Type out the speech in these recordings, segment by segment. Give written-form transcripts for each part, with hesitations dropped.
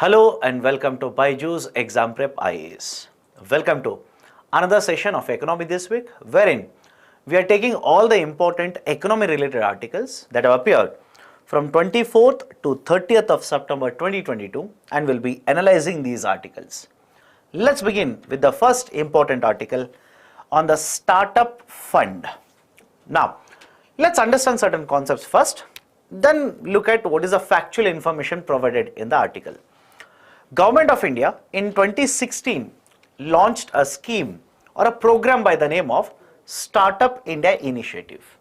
Hello and welcome to BYJU'S Exam Prep IAS. Welcome to another session of Economy this week, wherein we are taking all the important economy related articles that have appeared from 24th to 30th of September 2022 and will be analyzing these articles. Let's begin with the first important article on the startup fund. Now, let's understand certain concepts first, then look at what is the factual information provided in the article. Government of India in 2016 launched a scheme or a program by the name of Startup India Initiative.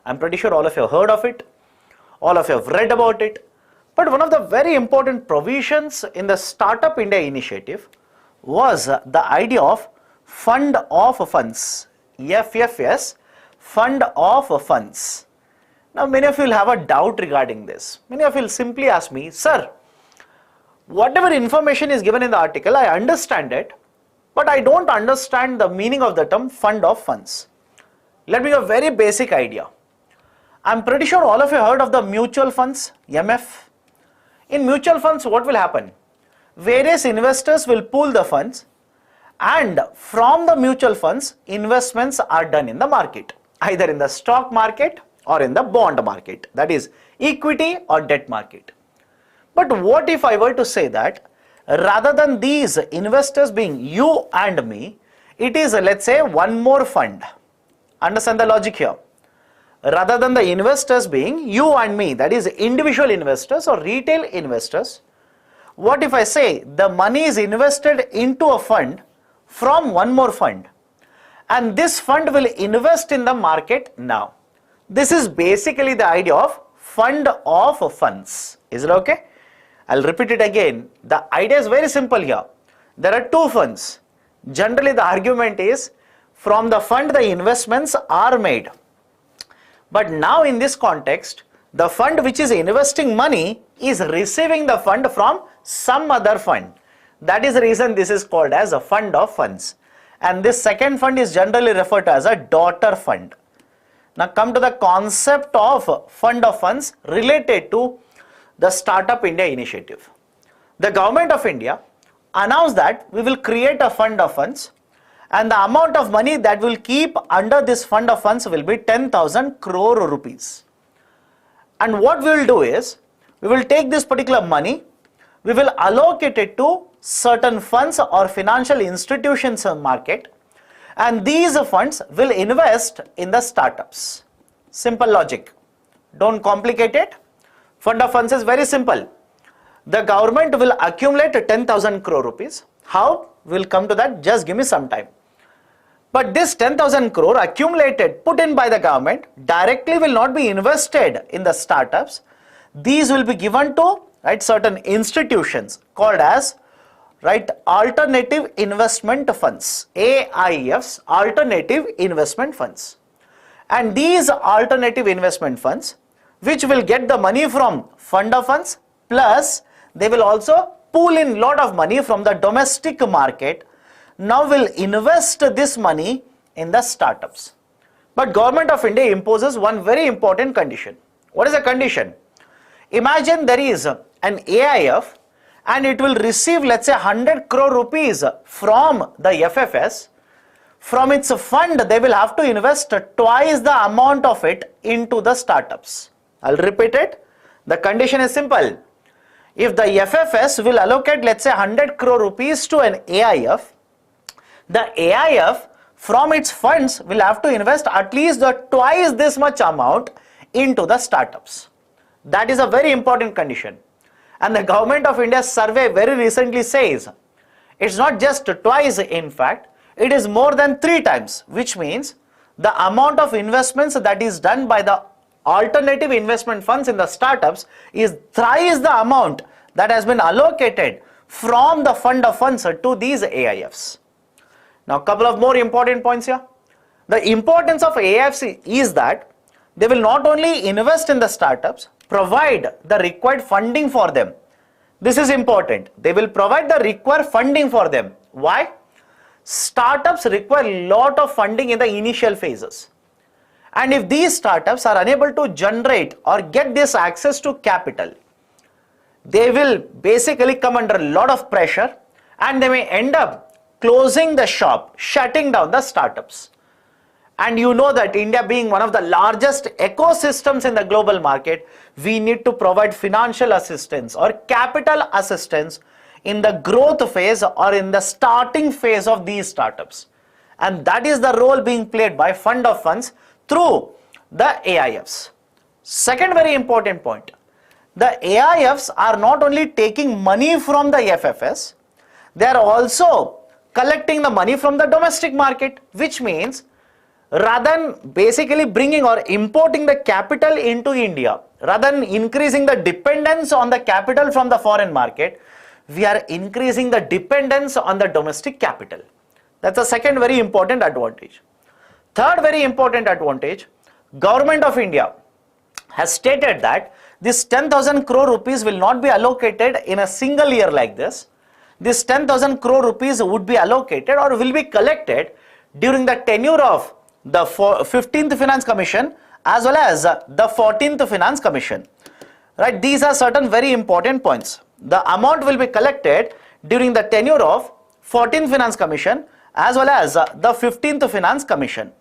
I'm pretty sure all of you have heard of it, all of you have read about it, but one of the very important provisions in the Startup India Initiative was the idea of Fund of Funds, FFS, Fund of Funds. Now many of you will have a doubt regarding this. Many of you will simply ask me, sir, whatever information is given in the article, I understand it, but I don't understand the meaning of the term fund of funds. Let me give a very basic idea. I'm pretty sure all of you heard of the mutual funds, MF. In mutual funds, what will happen? Various investors will pool the funds, and from the mutual funds, investments are done in the market, either in the stock market or in the bond market, that is equity or debt market. But what if I were to say that rather than these investors being you and me, it is, let's say, one more fund. Understand the logic here. Rather than the investors being you and me, that is individual investors or retail investors, what if I say the money is invested into a fund from one more fund, and this fund will invest in the market now? This is basically the idea of fund of funds. Is it okay? I'll repeat it again. The idea is very simple here. There are two funds. Generally, the argument is from the fund the investments are made. But now in this context, the fund which is investing money is receiving the fund from some other fund. That is the reason this is called as a fund of funds. And this second fund is generally referred to as a daughter fund. Now come to the concept of fund of funds related to the Startup India Initiative. The Government of India announced that we will create a fund of funds, and the amount of money that will keep under this fund of funds will be 10,000 crore rupees. And what we will do is, we will take this particular money, we will allocate it to certain funds or financial institutions in the market, and these funds will invest in the startups. Simple logic. Don't complicate it. Fund of funds is very simple. The government will accumulate 10,000 crore rupees. How? We'll come to that. Just give me some time. But this 10,000 crore accumulated, put in by the government, directly will not be invested in the startups. These will be given to certain institutions called as alternative investment funds, AIFs, alternative investment funds. And these alternative investment funds, which will get the money from fund of funds, plus they will also pool in lot of money from the domestic market, now will invest this money in the startups. But Government of India imposes one very important condition. What is the condition? Imagine there is an AIF and it will receive, let's say, 100 crore rupees from the FFS. From its fund, they will have to invest twice the amount of it into the startups. I'll repeat it. The condition is simple. If the FFS will allocate, let's say, 100 crore rupees to an AIF, the AIF from its funds will have to invest at least twice this much amount into the startups. That is a very important condition. And the Government of India's survey very recently says it's not just twice, in fact, it is more than 3 times, which means the amount of investments that is done by the alternative investment funds in the startups is thrice the amount that has been allocated from the fund of funds to these AIFs. Now, a couple of more important points here. The importance of AIFs is that they will not only invest in the startups, provide the required funding for them. This is important. They will provide the required funding for them. Why? Startups require a lot of funding in the initial phases. And if these startups are unable to generate or get this access to capital, they will basically come under a lot of pressure and they may end up closing the shop, shutting down the startups. And you know that India being one of the largest ecosystems in the global market, we need to provide financial assistance or capital assistance in the growth phase or in the starting phase of these startups. And that is the role being played by fund of funds through the AIFs. Second very important point, the AIFs are not only taking money from the FFS, they are also collecting the money from the domestic market, which means rather than basically bringing or importing the capital into India, rather than increasing the dependence on the capital from the foreign market, we are increasing the dependence on the domestic capital. That's the second very important advantage. Third very important advantage, Government of India has stated that this 10,000 crore rupees will not be allocated in a single year like this. This 10,000 crore rupees would be allocated or will be collected during the tenure of the 15th Finance Commission as well as the 14th Finance Commission. Right? These are certain very important points. The amount will be collected during the tenure of 14th Finance Commission as well as the 15th Finance Commission.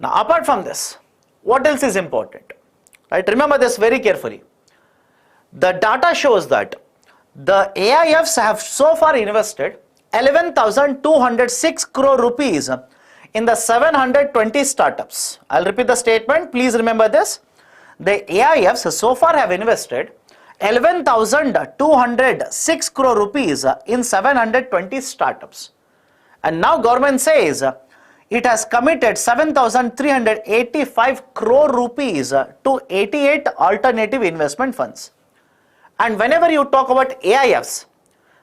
Now, apart from this, what else is important? Right? Remember this very carefully. The data shows that the AIFs have so far invested 11,206 crore rupees in the 720 startups. I'll repeat the statement. Please remember this. The AIFs so far have invested 11,206 crore rupees in 720 startups. And now government says it has committed 7,385 crore rupees to 88 alternative investment funds. And whenever you talk about AIFs,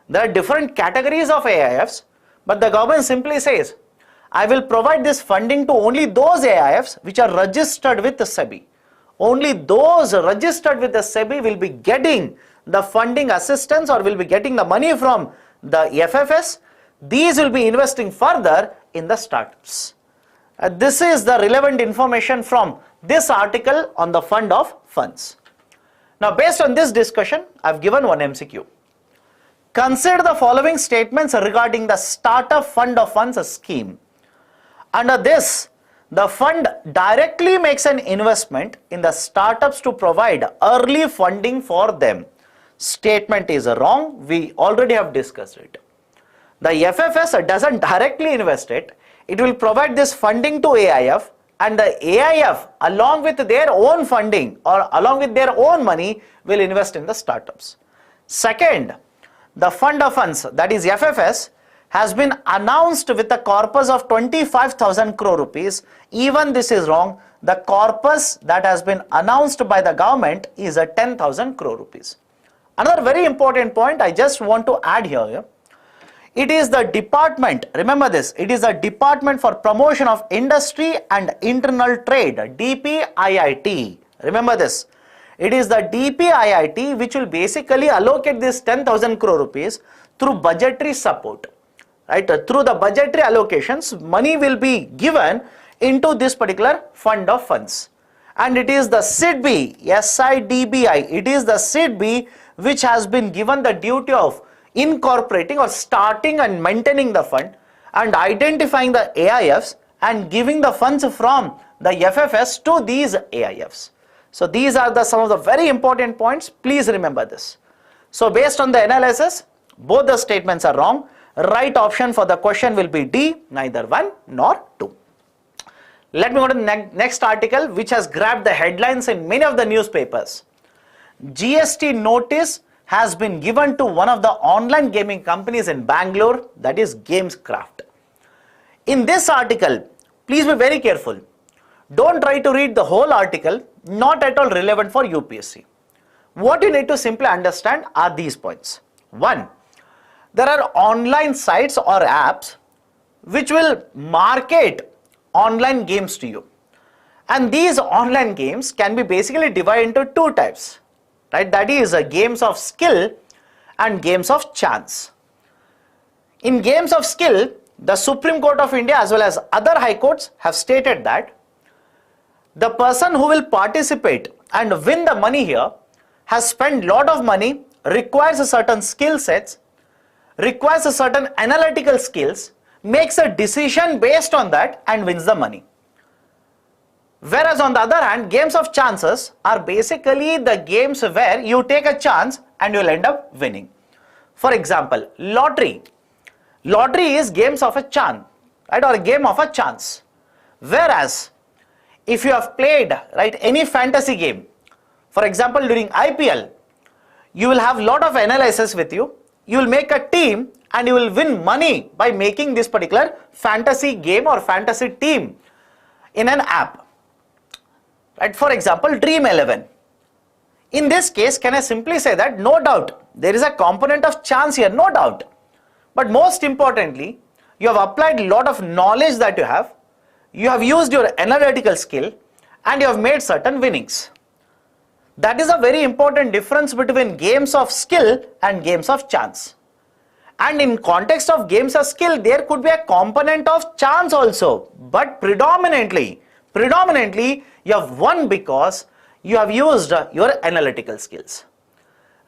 there are different categories of AIFs, but the government simply says, I will provide this funding to only those AIFs which are registered with the SEBI. Only those registered with the SEBI will be getting the funding assistance or will be getting the money from the FFS. These will be investing further in the startups. This is the relevant information from this article on the fund of funds. Now, based on this discussion, I have given one MCQ. Consider the following statements regarding the startup fund of funds scheme. Under this, the fund directly makes an investment in the startups to provide early funding for them. Statement is wrong. We already have discussed it. The FFS doesn't directly invest it. It will provide this funding to AIF, and the AIF along with their own funding or along with their own money will invest in the startups. Second, the fund of funds, that is FFS, has been announced with a corpus of 25,000 crore rupees. Even this is wrong. The corpus that has been announced by the government is a 10,000 crore rupees. Another very important point I just want to add here. It is the department, remember this, it is the Department for Promotion of Industry and Internal Trade, DPIIT. Remember this. It is the DPIIT which will basically allocate this 10,000 crore rupees through budgetary support. Right? Through the budgetary allocations, money will be given into this particular fund of funds. And it is the SIDBI, SIDBI, it is the SIDBI which has been given the duty of incorporating or starting and maintaining the fund and identifying the AIFs and giving the funds from the FFS to these AIFs. So these are some of the very important points. Please remember this. So based on the analysis, both the statements are wrong. Right option for the question will be D, neither 1 nor 2. Let me go to the next article which has grabbed the headlines in many of the newspapers. GST notice has been given to one of the online gaming companies in Bangalore, that is Gamescraft. In this article, please be very careful. Don't try to read the whole article, not at all relevant for UPSC. What you need to simply understand are these points. 1. There are online sites or apps which will market online games to you. And these online games can be basically divided into two types. Right? That is games of skill and games of chance. In games of skill, the Supreme Court of India as well as other high courts have stated that the person who will participate and win the money here has spent lot of money, requires a certain skill sets, requires a certain analytical skills, makes a decision based on that and wins the money. Whereas on the other hand, games of chances are basically the games where you take a chance and you'll end up winning. For example, lottery. Lottery is games of a chance, right, or a game of a chance. Whereas if you have played, right, any fantasy game, for example during IPL, you will have lot of analysis with you. You will make a team and you will win money by making this particular fantasy game or fantasy team in an app. Right, for example, Dream 11. In this case, can I simply say that no doubt there is a component of chance here, no doubt. But most importantly, you have applied a lot of knowledge that you have used your analytical skill and you have made certain winnings. That is a very important difference between games of skill and games of chance. And in context of games of skill, there could be a component of chance also, but predominantly you have won because you have used your analytical skills.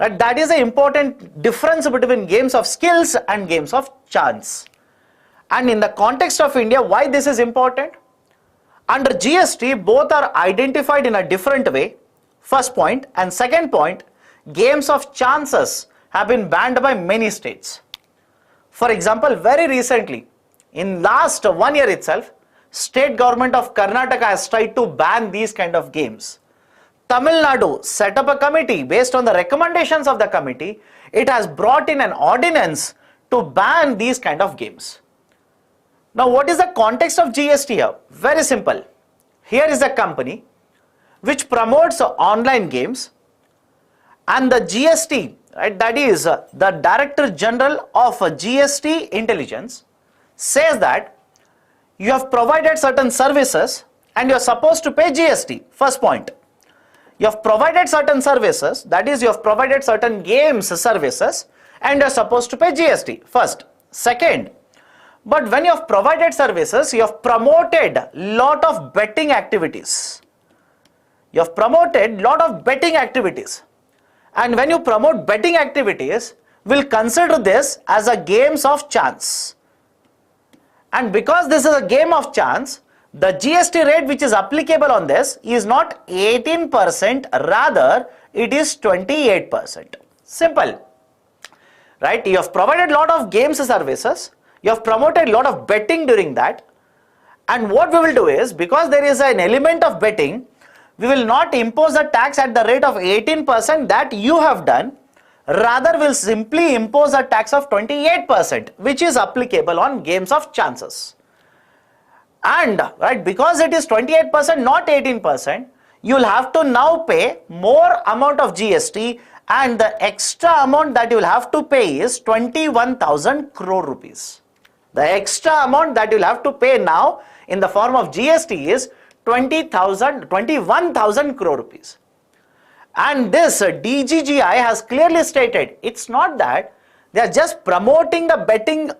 Right? That is an important difference between games of skills and games of chance. And in the context of India, why this is important? Under GST, both are identified in a different way. First point, and second point, games of chances have been banned by many states. For example, very recently, in last 1 year itself, state government of Karnataka has tried to ban these kind of games. Tamil Nadu set up a committee. Based on the recommendations of the committee, it has brought in an ordinance to ban these kind of games. Now, what is the context of GST here? Very simple. Here is a company which promotes online games, and the GST, right, that is the Director General of GST Intelligence, says that you have provided certain services and you are supposed to pay GST. First point. You have provided certain services, that is you have provided certain games services and you are supposed to pay GST. First. Second, but when you have provided services, you have promoted lot of betting activities. You have promoted lot of betting activities. And when you promote betting activities, we'll consider this as a games of chance. And because this is a game of chance, the GST rate which is applicable on this is not 18%, rather it is 28%. Simple. Right? You have provided lot of games services, you have promoted lot of betting during that, and what we will do is, because there is an element of betting, we will not impose a tax at the rate of 18% that you have done. Rather, we'll simply impose a tax of 28%, which is applicable on games of chances. And right, because it is 28%, not 18%, you'll have to now pay more amount of GST, and the extra amount that you'll have to pay is 21,000 crore rupees. The extra amount that you'll have to pay now in the form of GST is 21,000 crore rupees. And this DGGI has clearly stated, it's not that they are just promoting the betting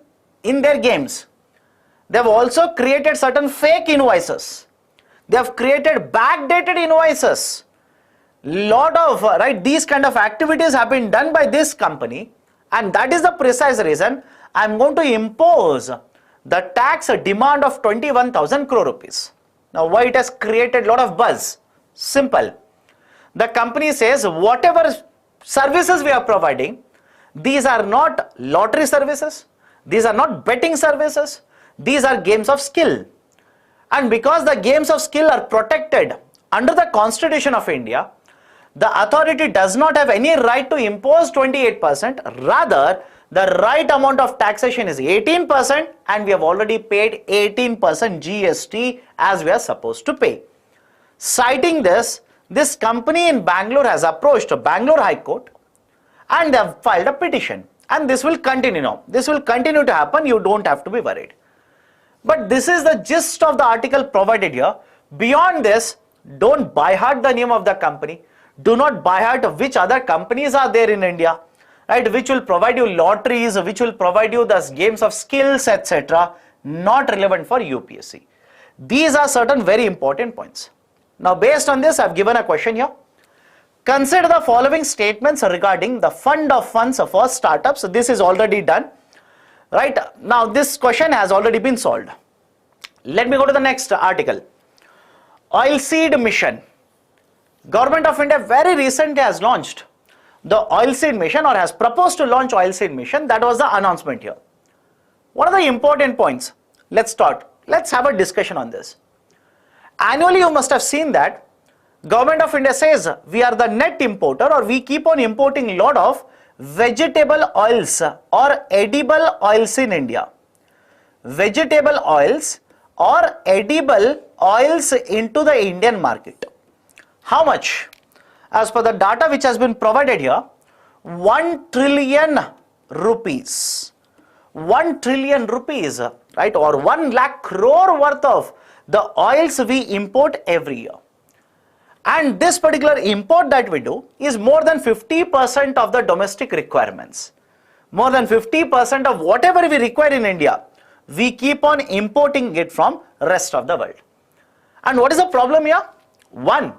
in their games. They have also created certain fake invoices. They have created backdated invoices. Lot of these kind of activities have been done by this company, and that is the precise reason I am going to impose the tax demand of 21,000 crore rupees. Now, why it has created lot of buzz? Simple. The company says whatever services we are providing, these are not lottery services, these are not betting services, these are games of skill. And because the games of skill are protected under the Constitution of India, the authority does not have any right to impose 28%, rather the right amount of taxation is 18%, and we have already paid 18% GST as we are supposed to pay. Citing this, this company in Bangalore has approached Bangalore High Court and they have filed a petition, and this will continue now. This will continue to happen, you don't have to be worried. But this is the gist of the article provided here. Beyond this, don't by heart the name of the company. Do not by heart which other companies are there in India, right, which will provide you lotteries, which will provide you the games of skills, etc. Not relevant for UPSC. These are certain very important points. Now, based on this, I have given a question here. Consider the following statements regarding the fund of funds for startups. This is already done. Right, now this question has already been solved. Let me go to the next article. Oilseed mission. Government of India very recently has launched the oilseed mission, or has proposed to launch oilseed mission. That was the announcement here. What are the important points? Let's start. Let's have a discussion on this. Annually, you must have seen that Government of India says we are the net importer, or we keep on importing a lot of vegetable oils or edible oils in India. Vegetable oils or edible oils into the Indian market. How much? As per the data which has been provided here, 1 trillion rupees. 1 trillion rupees, right, or 1 lakh crore worth of the oils we import every year. And this particular import that we do is more than 50% of the domestic requirements. More than 50% of whatever we require in India, we keep on importing it from rest of the world. And what is the problem here? One,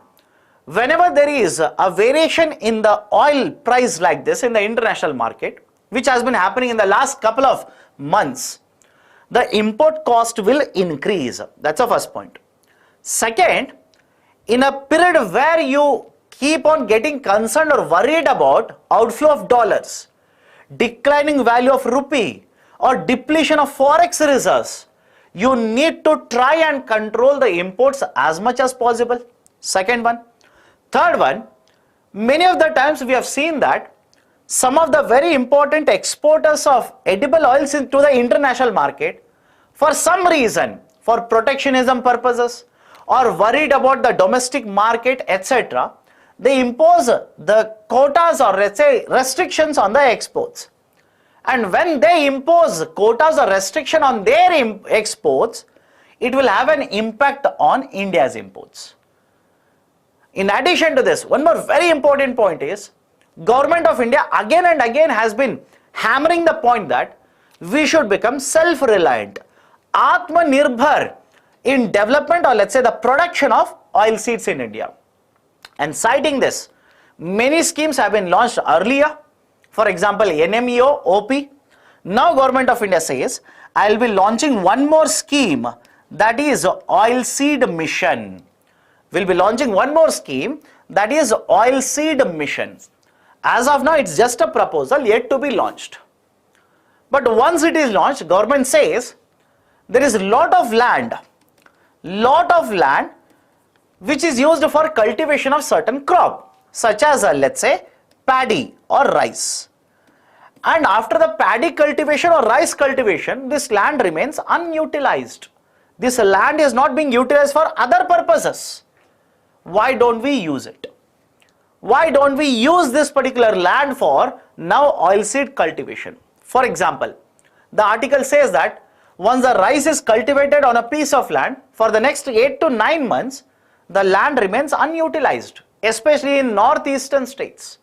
whenever there is a variation in the oil price like this in the international market, which has been happening in the last couple of months, the import cost will increase. That's the first point. Second, in a period where you keep on getting concerned or worried about outflow of dollars, declining value of rupee, or depletion of forex reserves, you need to try and control the imports as much as possible. Second one. Third one, many of the times we have seen that some of the very important exporters of edible oils into the international market, for some reason, for protectionism purposes, or worried about the domestic market, etc., they impose the quotas, or let's say restrictions on the exports. And when they impose quotas or restriction on their exports, it will have an impact on India's imports. In addition to this, one more very important point is, Government of India again and again has been hammering the point that we should become self-reliant, Atmanirbhar, in development, or let's say the production of oilseeds in India. And citing this, many schemes have been launched earlier. For example, NMEO, OP. Now Government of India says, I will be launching one more scheme, that is Oilseed Mission. We'll be launching one more scheme, that is Oilseed Mission. As of now, it's just a proposal yet to be launched. But once it is launched, government says there is a lot of land which is used for cultivation of certain crop, such as let's say paddy or rice. And after the paddy cultivation or rice cultivation, this land remains unutilized. This land is not being utilized for other purposes. Why don't we use it? Why don't we use this particular land for now oilseed cultivation? For example, the article says that once the rice is cultivated on a piece of land, for the next 8 to 9 months, the land remains unutilized, especially in northeastern states.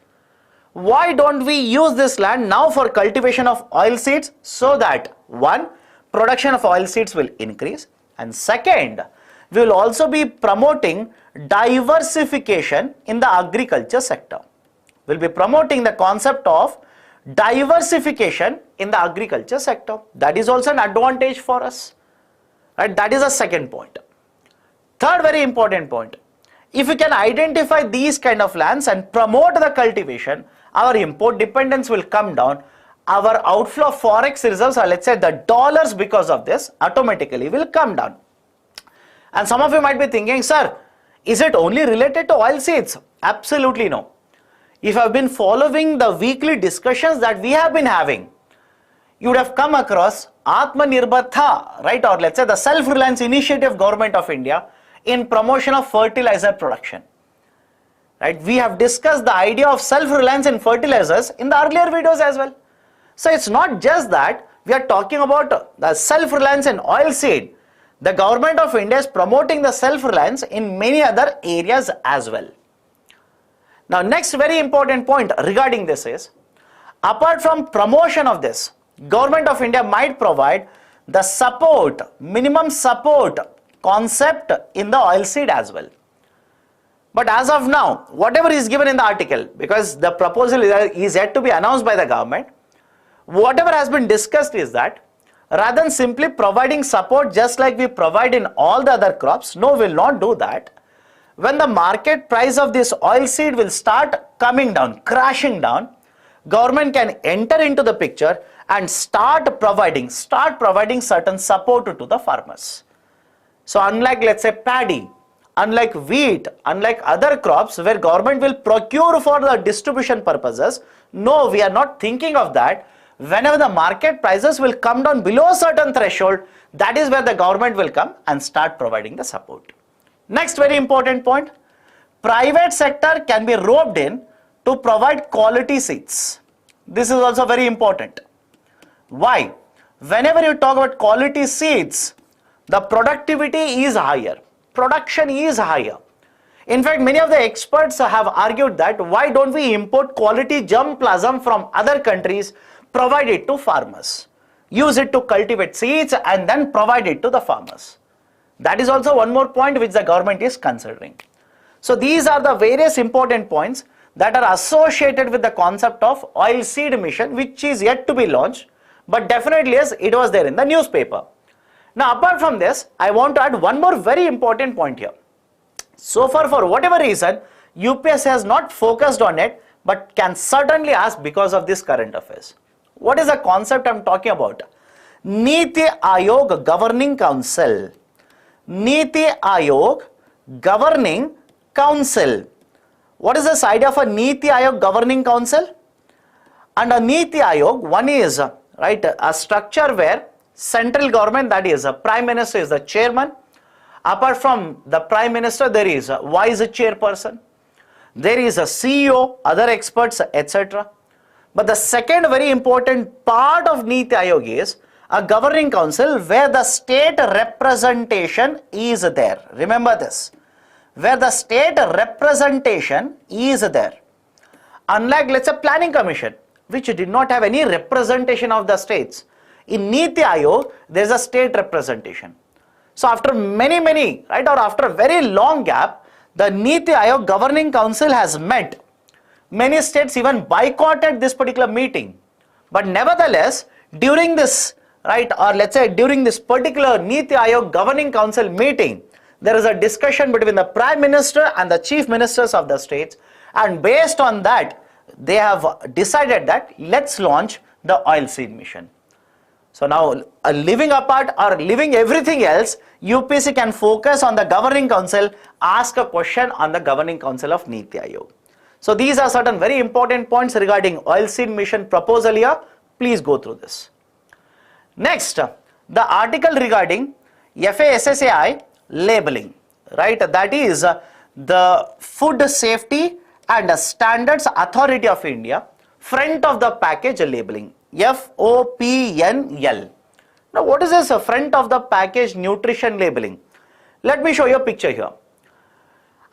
Why don't we use this land now for cultivation of oilseeds, so that one, production of oilseeds will increase, and second, we will also be promoting diversification in the agriculture sector. We'll be promoting the concept of diversification in the agriculture sector. That is also an advantage for us. Right? That is the second point. Third very important point. If we can identify these kind of lands and promote the cultivation, our import dependence will come down. Our outflow of forex reserves, or let's say the dollars, because of this automatically will come down. And some of you might be thinking, sir, is it only related to oilseeds? Absolutely no. If you have been following the weekly discussions that we have been having, you would have come across Atmanirbharta, right, or let's say the self-reliance initiative Government of India in promotion of fertilizer production. Right? We have discussed the idea of self-reliance in fertilizers in the earlier videos as well. So it's not just that we are talking about the self-reliance in oilseed. The Government of India is promoting the self-reliance in many other areas as well. Now, next very important point regarding this is, apart from promotion of this, Government of India might provide the support, minimum support concept in the oilseed as well. But as of now, whatever is given in the article, because the proposal is yet to be announced by the government, whatever has been discussed is that rather than simply providing support just like we provide in all the other crops, no, we will not do that. When the market price of this oilseed will start coming down, crashing down, government can enter into the picture and start providing certain support to the farmers. So unlike, let's say, paddy, unlike wheat, unlike other crops where government will procure for the distribution purposes, no, we are not thinking of that. Whenever the market prices will come down below a certain threshold, that is where the government will come and start providing the support. Next very important point, private sector can be roped in to provide quality seeds. This is also very important. Why? Whenever you talk about quality seeds, the productivity is higher, production is higher. In fact, many of the experts have argued that why don't we import quality germplasm from other countries, provide it to farmers, use it to cultivate seeds and then provide it to the farmers. That is also one more point which the government is considering. So these are the various important points that are associated with the concept of oilseed mission, which is yet to be launched, but definitely yes, it was there in the newspaper. Now apart from this, I want to add one more very important point here. So far, for whatever reason, UPSC has not focused on it, but can certainly ask because of this current affairs. What is the concept I am talking about? Niti Aayog Governing Council. Niti Aayog Governing Council. What is this idea of a Niti Aayog Governing Council? And a Niti Aayog, one is a structure where central government, that is Prime Minister is the chairman. Apart from the Prime Minister, there is a vice chairperson. There is a CEO, other experts, etc. But the second very important part of Niti Aayog is a governing council where the state representation is there. Remember this, where the state representation is there. Unlike, let's say, planning commission, which did not have any representation of the states. In Niti Aayog, there is a state representation. So after many, or after a very long gap, the Niti Aayog Governing Council has met. Many states even boycotted this particular meeting. But nevertheless, during this, or let's say during this particular Niti Aayog Governing Council meeting, there is a discussion between the Prime Minister and the Chief Ministers of the states, and based on that, they have decided that let's launch the oilseed mission. So now, leaving apart or leaving everything else, UPSC can focus on the Governing Council, ask a question on the Governing Council of Niti Aayog. So these are certain very important points regarding oilseed mission proposal here. Please go through this. Next, the article regarding FASSAI labeling, that is the Food Safety and Standards Authority of India, front of the package labeling, FOPNL. Now what is this front of the package nutrition labeling? Let me show you a picture here.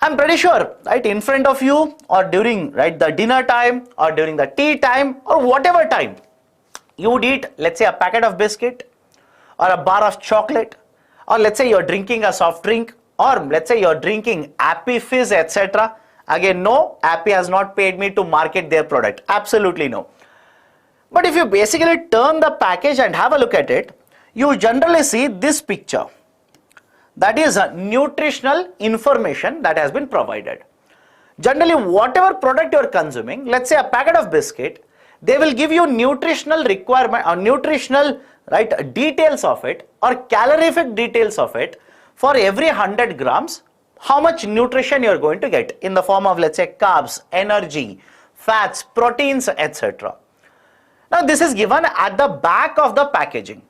I'm pretty sure, in front of you or during the dinner time or during the tea time or whatever time, you would eat, let's say, a packet of biscuit or a bar of chocolate, or let's say you're drinking a soft drink, or let's say you're drinking Appy Fizz, etc. Again, no, Appy has not paid me to market their product. Absolutely no. But if you basically turn the package and have a look at it, you generally see this picture. That is a nutritional information that has been provided. Generally, whatever product you are consuming, let's say a packet of biscuit, they will give you nutritional requirement or nutritional details of it or calorific details of it for every 100 grams, how much nutrition you are going to get in the form of, let's say, carbs, energy, fats, proteins, etc. Now this is given at the back of the packaging.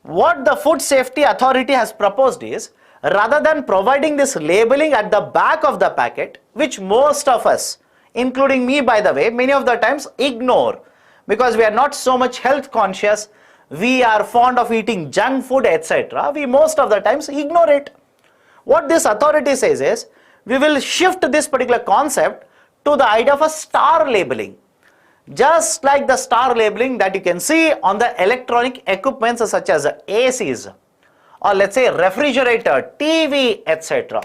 What the Food Safety Authority has proposed is, rather than providing this labeling at the back of the packet, which most of us, including me by the way, many of the times ignore because we are not so much health conscious, we are fond of eating junk food, etc. We most of the times ignore it. What this authority says is, we will shift this particular concept to the idea of a star labeling. Just like the star labeling that you can see on the electronic equipments such as ACs or let's say refrigerator, TV, etc.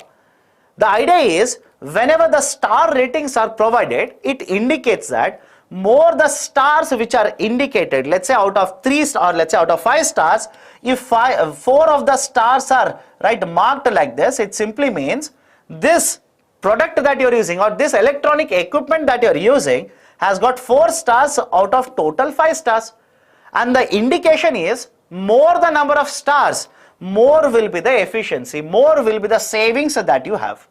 The idea is whenever the star ratings are provided, it indicates that more the stars which are indicated, let's say out of 3 or let's say out of 5 stars, if 4 of the stars are marked like this, it simply means this product that you're using or this electronic equipment that you're using has got 4 stars out of total 5 stars. And the indication is more the number of stars, more will be the efficiency, more will be the savings that you have.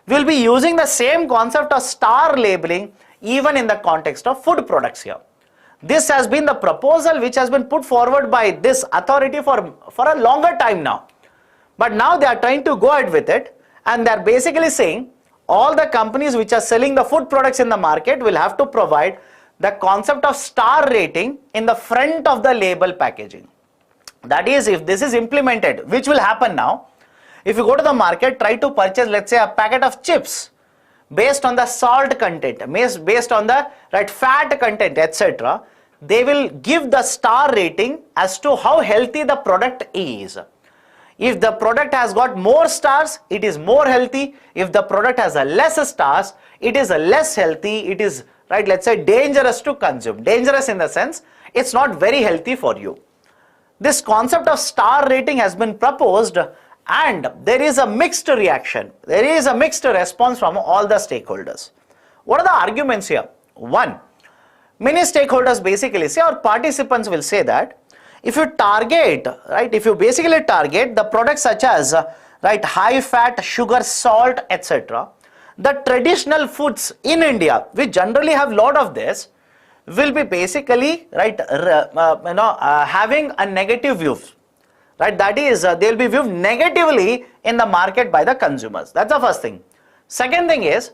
We'll be using the same concept of star labeling even in the context of food products here. This has been the proposal which has been put forward by this authority for a longer time now. But now they are trying to go ahead with it, and they are basically saying all the companies which are selling the food products in the market will have to provide the concept of star rating in the front of the label packaging. That is, if this is implemented, which will happen now, if you go to the market, try to purchase, let's say, a packet of chips based on the salt content, based on the fat content, etc. They will give the star rating as to how healthy the product is. If the product has got more stars, it is more healthy. If the product has a less stars, it is a less healthy. It is, let's say, dangerous to consume. Dangerous in the sense, it's not very healthy for you. This concept of star rating has been proposed, and there is a mixed reaction. There is a mixed response from all the stakeholders. What are the arguments here? One, many stakeholders basically say, or participants will say that if you target, if you basically target the products such as high fat, sugar, salt, etc., the traditional foods in India, which generally have a lot of this, will be basically having a negative view. That is, they will be viewed negatively in the market by the consumers. That's the first thing. Second thing is,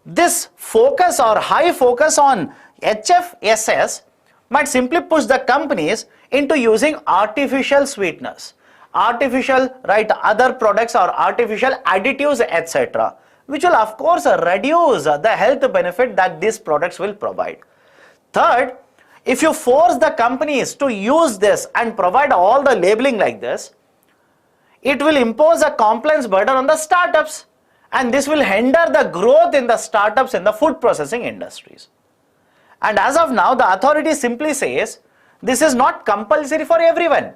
this focus or high focus on HFSS might simply push the companies into using artificial sweeteners, artificial other products or artificial additives, etc., which will of course reduce the health benefit that these products will provide. Third, if you force the companies to use this and provide all the labeling like this, it will impose a compliance burden on the startups, and this will hinder the growth in the startups in the food processing industries. And as of now, the authority simply says this is not compulsory for everyone.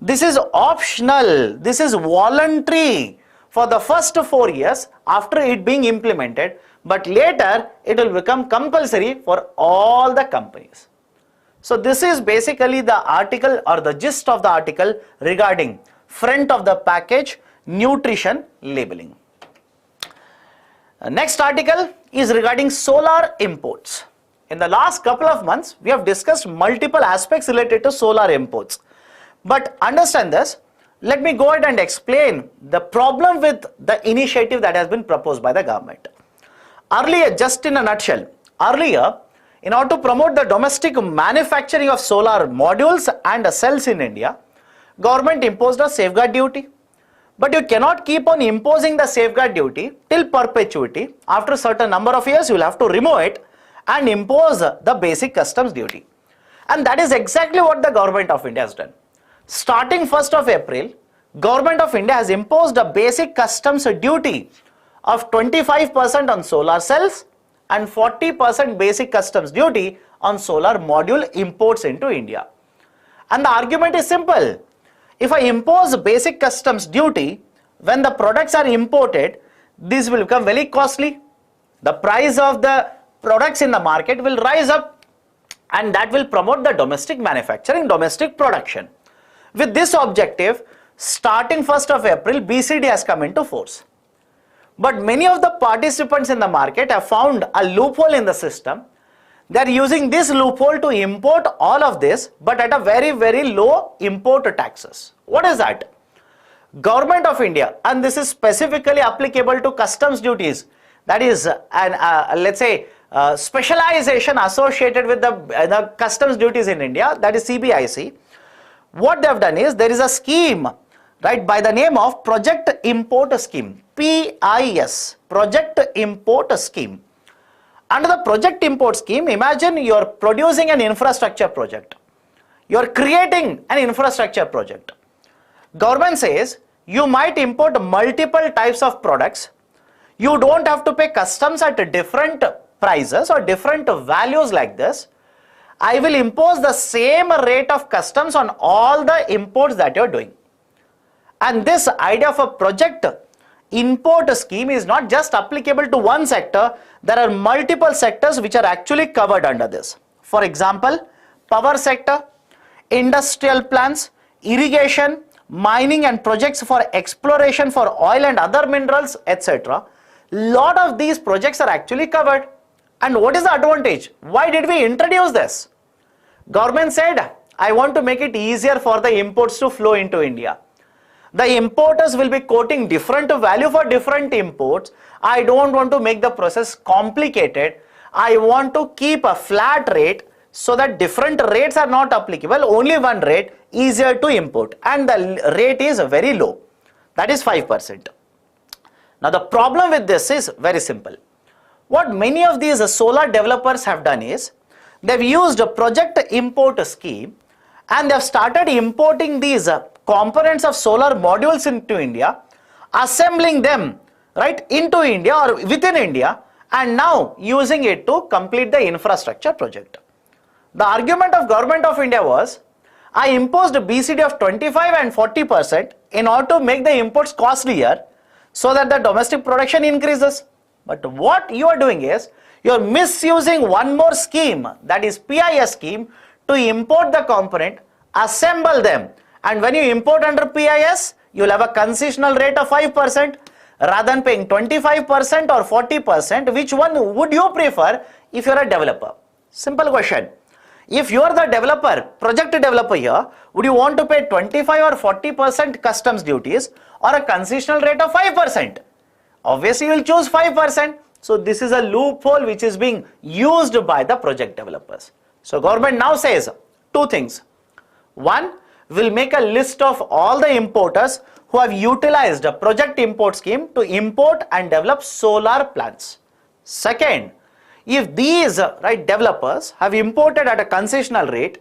This is optional. This is voluntary for the first 4 years after it being implemented, but later it will become compulsory for all the companies. So this is basically the article or the gist of the article regarding front of the package nutrition labeling. Next article is regarding solar imports. In the last couple of months, we have discussed multiple aspects related to solar imports. But understand this, let me go ahead and explain the problem with the initiative that has been proposed by the government. Earlier, just in a nutshell, in order to promote the domestic manufacturing of solar modules and cells in India, government imposed a safeguard duty. But you cannot keep on imposing the safeguard duty till perpetuity. After a certain number of years, you will have to remove it and impose the basic customs duty. And that is exactly what the government of India has done. Starting 1st of April, government of India has imposed a basic customs duty of 25% on solar cells and 40% basic customs duty on solar module imports into India. And the argument is simple. If I impose basic customs duty, when the products are imported, this will become very costly. The price of the products in the market will rise up, and that will promote the domestic manufacturing, domestic production. With this objective, starting 1st of April, BCD has come into force. But many of the participants in the market have found a loophole in the system. They are using this loophole to import all of this, but at a very, very low import taxes. What is that? Government of India, and this is specifically applicable to customs duties, that is let's say specialization associated with the customs duties in India, that is CBIC. What they have done is, there is a scheme by the name of Project Import Scheme, PIS, Project Import Scheme. Under the Project Import Scheme, imagine you are producing an infrastructure project. You are creating an infrastructure project. Government says you might import multiple types of products You don't have to pay customs at different prices or different values like this. I will impose the same rate of customs on all the imports that you're doing. And this idea of a project import scheme is not just applicable to one sector. There are multiple sectors which are actually covered under this. For example, power sector, industrial plants, irrigation, mining and projects for exploration for oil and other minerals, etc. Lot of these projects are actually covered. And what is the advantage? Why did we introduce this? Government said, I want to make it easier for the imports to flow into India. The importers will be quoting different value for different imports. I don't want to make the process complicated. I want to keep a flat rate so that different rates are not applicable. Only one rate, easier to import. And the rate is very low. That is 5%. Now the problem with this is very simple. What many of these solar developers have done is, they've used a project import scheme and they've started importing these components of solar modules into India, assembling them right into India or within India, and now using it to complete the infrastructure project. The argument of Government of India was, I imposed a BCD of 25 and 40% in order to make the imports costlier so that the domestic production increases. But what you are doing is, you are misusing one more scheme, that is PIS scheme, to import the component, assemble them, and when you import under PIS, you will have a concessional rate of 5%. Rather than paying 25% or 40%, which one would you prefer if you are a developer? Simple question. If you are the developer, project developer here, would you want to pay 25 or 40% customs duties or a concessional rate of 5%? Obviously, you will choose 5%. So this is a loophole which is being used by the project developers. So government now says two things. One, will make a list of all the importers who have utilized a project import scheme to import and develop solar plants. Second, if these developers have imported at a concessional rate,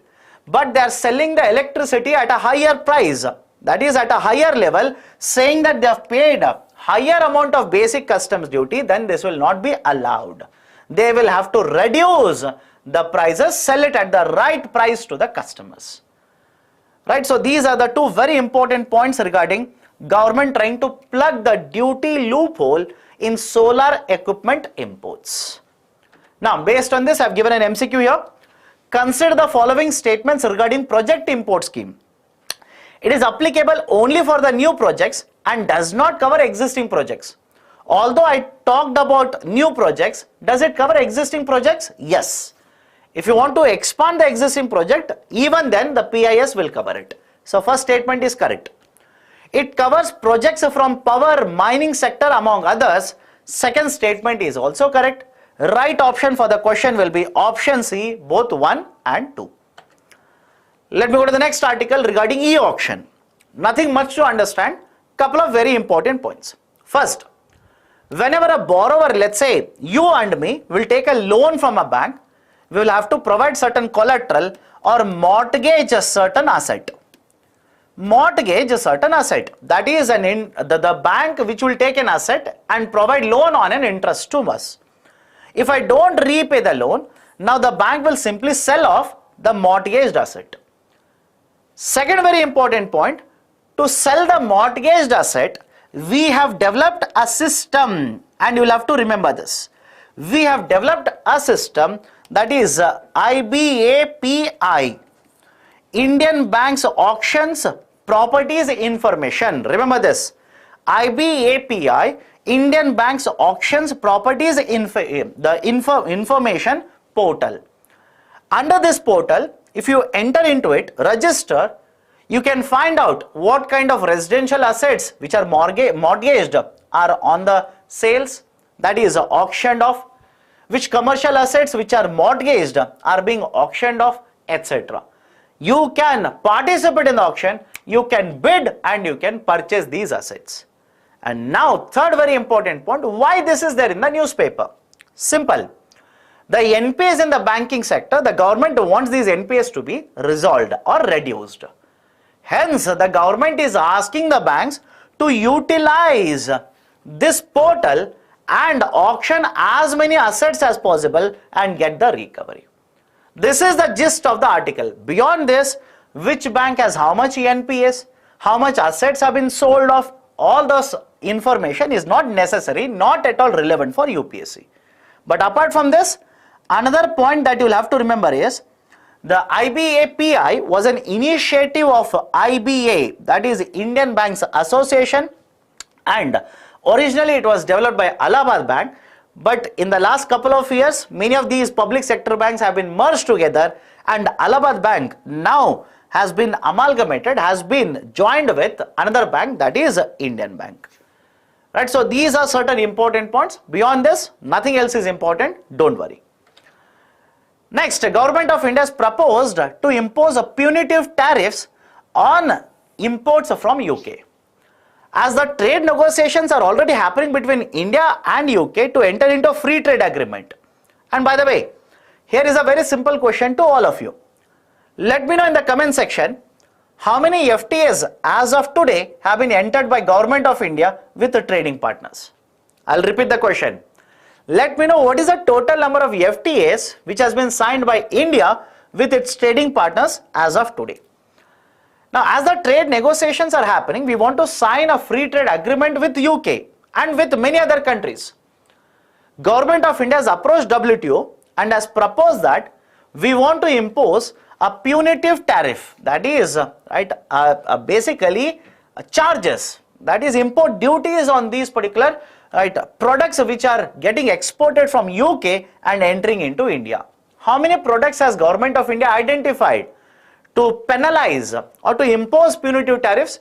but they are selling the electricity at a higher price, that is at a higher level, saying that they have paid a higher amount of basic customs duty, then this will not be allowed. They will have to reduce the prices, sell it at the right price to the customers. Right, so these are the two very important points regarding government trying to plug the duty loophole in solar equipment imports. Now, based on this, I have given an MCQ here. Consider the following statements regarding project import scheme. It is applicable only for the new projects and does not cover existing projects. Although I talked about new projects, does it cover existing projects? Yes. If you want to expand the existing project, even then the PIS will cover it. So first statement is correct. It covers projects from power, mining sector among others. Second statement is also correct. Right option for the question will be option C, both 1 and 2. Let me go to the next article regarding e-auction. Nothing much to understand. Couple of very important points. First, whenever a borrower, let's say you and me, will take a loan from a bank, we will have to provide certain collateral or mortgage a certain asset. Mortgage a certain asset, that is the bank which will take an asset and provide loan on an interest to us. If I don't repay the loan, now the bank will simply sell off the mortgaged asset. Second very important point, to sell the mortgaged asset, we have developed a system, and you will have to remember this. We have developed a system, that is IBAPI, Indian Banks Auctions Properties Information. Remember this, IBAPI, Indian Banks Auctions Properties Information Portal. Under this portal, if you enter into it, register, you can find out what kind of residential assets which are mortgaged are on the sales, that is auctioned off, which commercial assets which are mortgaged are being auctioned off, etc. You can participate in the auction, you can bid, and you can purchase these assets. And now, third very important point, why this is there in the newspaper? Simple. The NPAs in the banking sector, the government wants these NPAs to be resolved or reduced. Hence, the government is asking the banks to utilize this portal and auction as many assets as possible and get the recovery. This is the gist of the article. Beyond this, which bank has how much NPAs, how much assets have been sold off, all this information is not necessary, not at all relevant for UPSC. But apart from this, another point that you will have to remember is the IBAPI was an initiative of IBA, that is Indian Banks Association, and originally it was developed by Allahabad Bank, but in the last couple of years many of these public sector banks have been merged together and Allahabad Bank now has been amalgamated, has been joined with another bank, that is Indian Bank. Right, so these are certain important points. Beyond this, nothing else is important, don't worry. Next, Government of India has proposed to impose a punitive tariffs on imports from UK. As the trade negotiations are already happening between India and UK to enter into a free trade agreement. And by the way, here is a very simple question to all of you. Let me know in the comment section how many FTAs as of today have been entered by Government of India with the trading partners. I'll repeat the question. Let me know what is the total number of FTAs which has been signed by India with its trading partners as of today. Now, as the trade negotiations are happening, we want to sign a free trade agreement with UK and with many other countries. Government of India has approached WTO and has proposed that we want to impose a punitive tariff, that is basically charges, that is import duties on these particular products which are getting exported from UK and entering into India. How many products has Government of India identified to penalize or to impose punitive tariffs?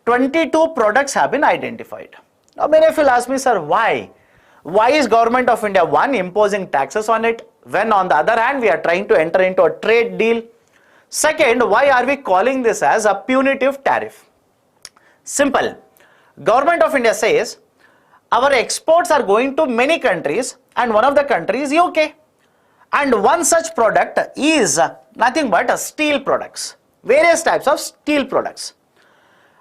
22 products have been identified. Now many of you will ask me, sir, why? Why is Government of India, one, imposing taxes on it, when on the other hand we are trying to enter into a trade deal? Second, why are we calling this as a punitive tariff? Simple. Government of India says our exports are going to many countries and one of the countries is UK. And one such product is nothing but steel products, various types of steel products.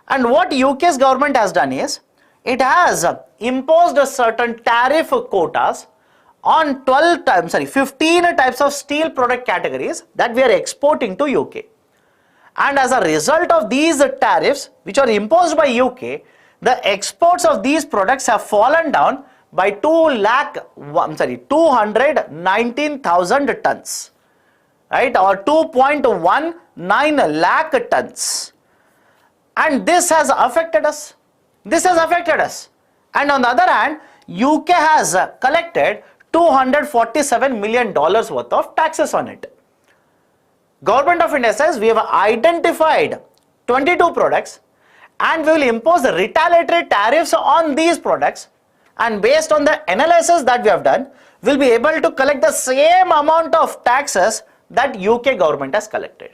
And what UK's government has done is, it has imposed a certain tariff quotas on 15 types of steel product categories that we are exporting to UK. And as a result of these tariffs which are imposed by UK, the exports of these products have fallen down by 219,000 tons, right, or 2.19 lakh tons. And this has affected us. This has affected us. And on the other hand, UK has collected $247 million worth of taxes on it. Government of India says we have identified 22 products and we will impose the retaliatory tariffs on these products, and based on the analysis that we have done, we will be able to collect the same amount of taxes that UK government has collected.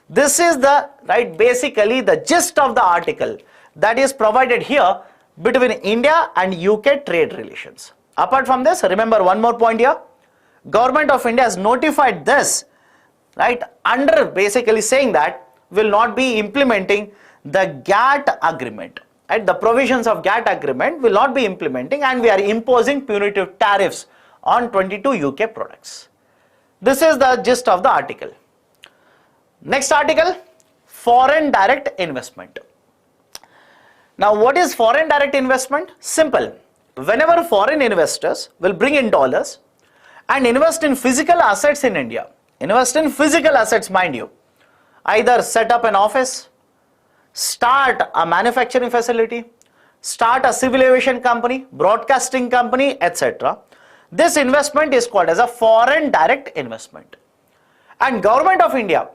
This is the basically the gist of the article that is provided here between India and UK trade relations. Apart from this, remember one more point here. Government of India has notified this, under basically saying that will not be implementing the GATT agreement. The provisions of GATT agreement will not be implementing, and we are imposing punitive tariffs on 22 UK products. This is the gist of the article. Next article, foreign direct investment. Now what is foreign direct investment? Simple. Whenever foreign investors will bring in dollars and invest in physical assets in India, invest in physical assets, mind you, either set up an office, start a manufacturing facility, start a civil aviation company, broadcasting company, etc. This investment is called as a foreign direct investment. And Government of India,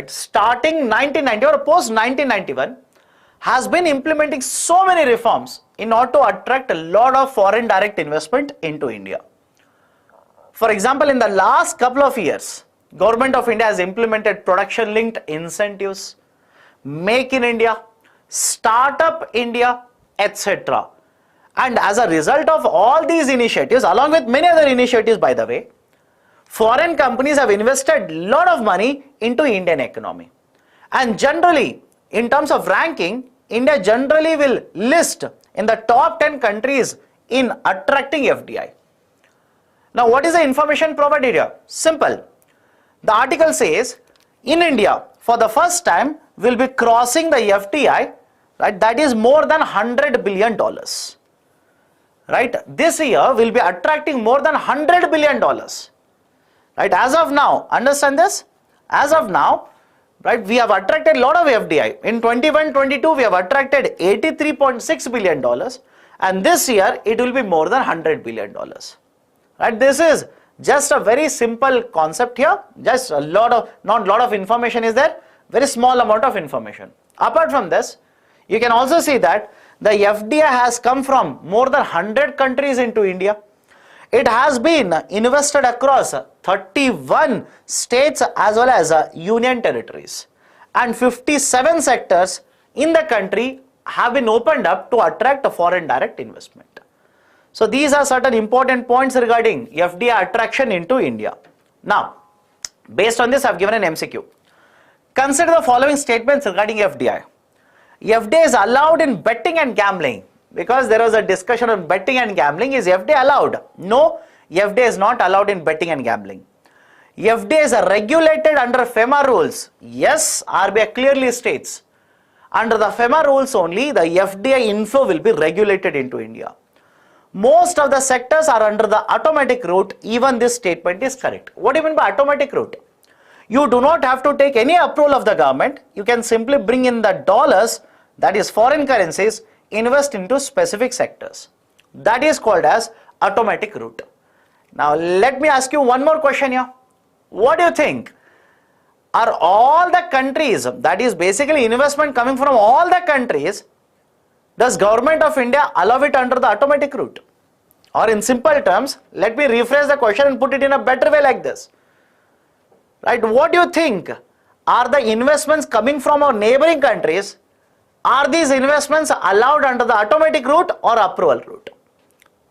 starting 1990 or post 1991, has been implementing so many reforms in order to attract a lot of foreign direct investment into India. For example, in the last couple of years, Government of India has implemented production linked incentives, Make in India, Startup India, etc. And as a result of all these initiatives, along with many other initiatives by the way, foreign companies have invested a lot of money into Indian economy. And generally, in terms of ranking, India generally will list in the top 10 countries in attracting FDI. Now, what is the information provided here? Simple. The article says, in India, for the first time, we'll be crossing the FDI, right? That is more than $100 billion. Right? This year, we'll be attracting more than $100 billion. Right? As of now, understand this? As of now, right, we have attracted a lot of FDI. In 21-22, we have attracted $83.6 billion. And this year, it will be more than $100 billion. Right? This is just a very simple concept here. Just not a lot of information is there. Very small amount of information. Apart from this, you can also see that the FDI has come from more than 100 countries into India. It has been invested across 31 states as well as union territories. And 57 sectors in the country have been opened up to attract a foreign direct investment. So these are certain important points regarding FDI attraction into India. Now, based on this, I have given an MCQ. Consider the following statements regarding FDI. FDI is allowed in betting and gambling, because there was a discussion on betting and gambling. Is FDI allowed? No, FDI is not allowed in betting and gambling. FDI is regulated under FEMA rules. Yes, RBI clearly states, under the FEMA rules only, the FDI inflow will be regulated into India. Most of the sectors are under the automatic route. Even this statement is correct. What do you mean by automatic route? You do not have to take any approval of the government. You can simply bring in the dollars, that is foreign currencies, invest into specific sectors. That is called as automatic route. Now let me ask you one more question here. What do you think? Are all the countries, that is basically investment coming from all the countries, does Government of India allow it under the automatic route? Or in simple terms, let me rephrase the question and put it in a better way like this. Right? What do you think? Are the investments coming from our neighboring countries, are these investments allowed under the automatic route or approval route?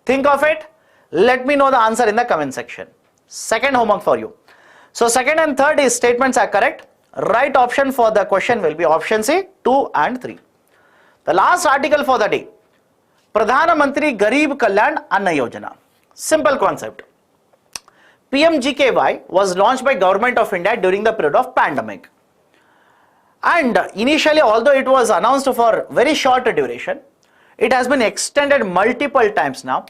Think of it. Let me know the answer in the comment section. Second homework for you. So second and third is statements are correct. Right option for the question will be option C, 2 and 3. The last article for the day, Pradhana Mantri Garib Kalyan Anna Yojana. Simple concept. PMGKAY was launched by Government of India during the period of pandemic. And initially, although it was announced for very short duration, it has been extended multiple times now.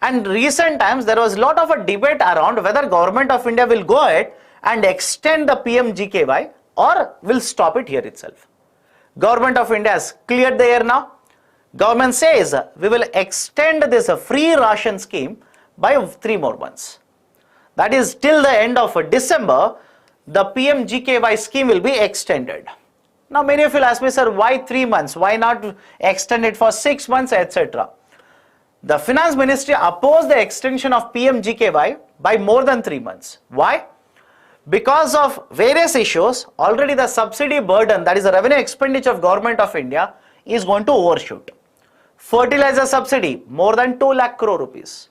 And recent times, there was a lot of a debate around whether Government of India will go ahead and extend the PMGKAY or will stop it here itself. Government of India has cleared the air now. Government says we will extend this free ration scheme by 3 more months. That is till the end of December, the PMGKAY scheme will be extended. Now many of you will ask me, sir, why 3 months? Why not extend it for 6 months, etc.? The Finance Ministry opposed the extension of PMGKAY by more than 3 months. Why? Because of various issues, already the subsidy burden, that is the revenue expenditure of Government of India, is going to overshoot. Fertilizer subsidy, more than 2 lakh crore rupees.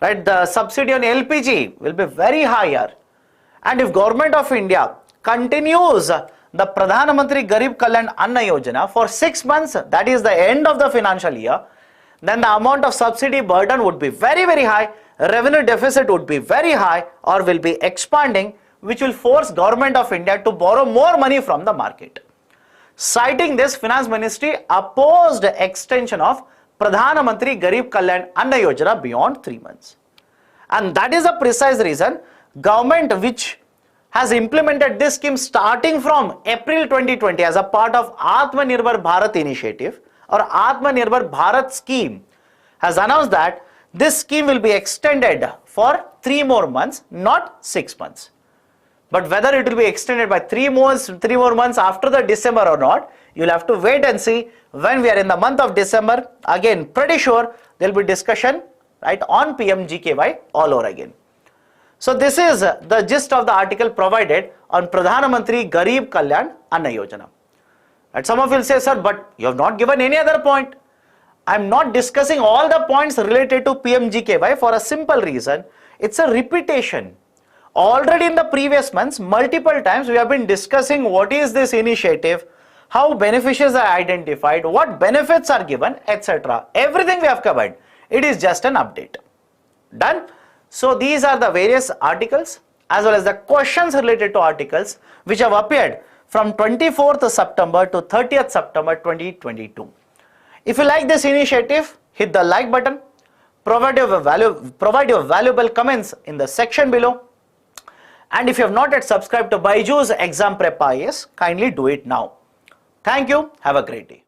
Right? The subsidy on LPG will be very higher. And if Government of India continues the Pradhana Mantri Garib Kalyan Anna Yojana for 6 months, that is the end of the financial year, then the amount of subsidy burden would be very, very high, revenue deficit would be very high or will be expanding, which will force Government of India to borrow more money from the market. Citing this, Finance Ministry opposed extension of Pradhana Mantri Garib Kalyan Anna Yojana beyond 3 months. And that is the precise reason government, which has implemented this scheme starting from April 2020 as a part of Atmanirbhar Bharat initiative or Atmanirbhar Bharat scheme, has announced that this scheme will be extended for 3 more months, not 6 months. But whether it will be extended by 3 more months after the December or not, you will have to wait and see. When we are in the month of December, again pretty sure there will be discussion, right, on PMGKAY all over again. So this is the gist of the article provided on Pradhana Mantri Garib Kalyan Anna Yojana. And some of you will say, sir, but you have not given any other point. I am not discussing all the points related to PMGKAY for a simple reason. It's a repetition. Already in the previous months, multiple times we have been discussing what is this initiative, how beneficiaries are identified, what benefits are given, etc. Everything we have covered. It is just an update. Done? So these are the various articles as well as the questions related to articles which have appeared from 24th September to 30th September 2022. If you like this initiative, hit the like button, provide your valuable comments in the section below, and if you have not yet subscribed to BYJU'S Exam Prep IAS, kindly do it now. Thank you. Have a great day.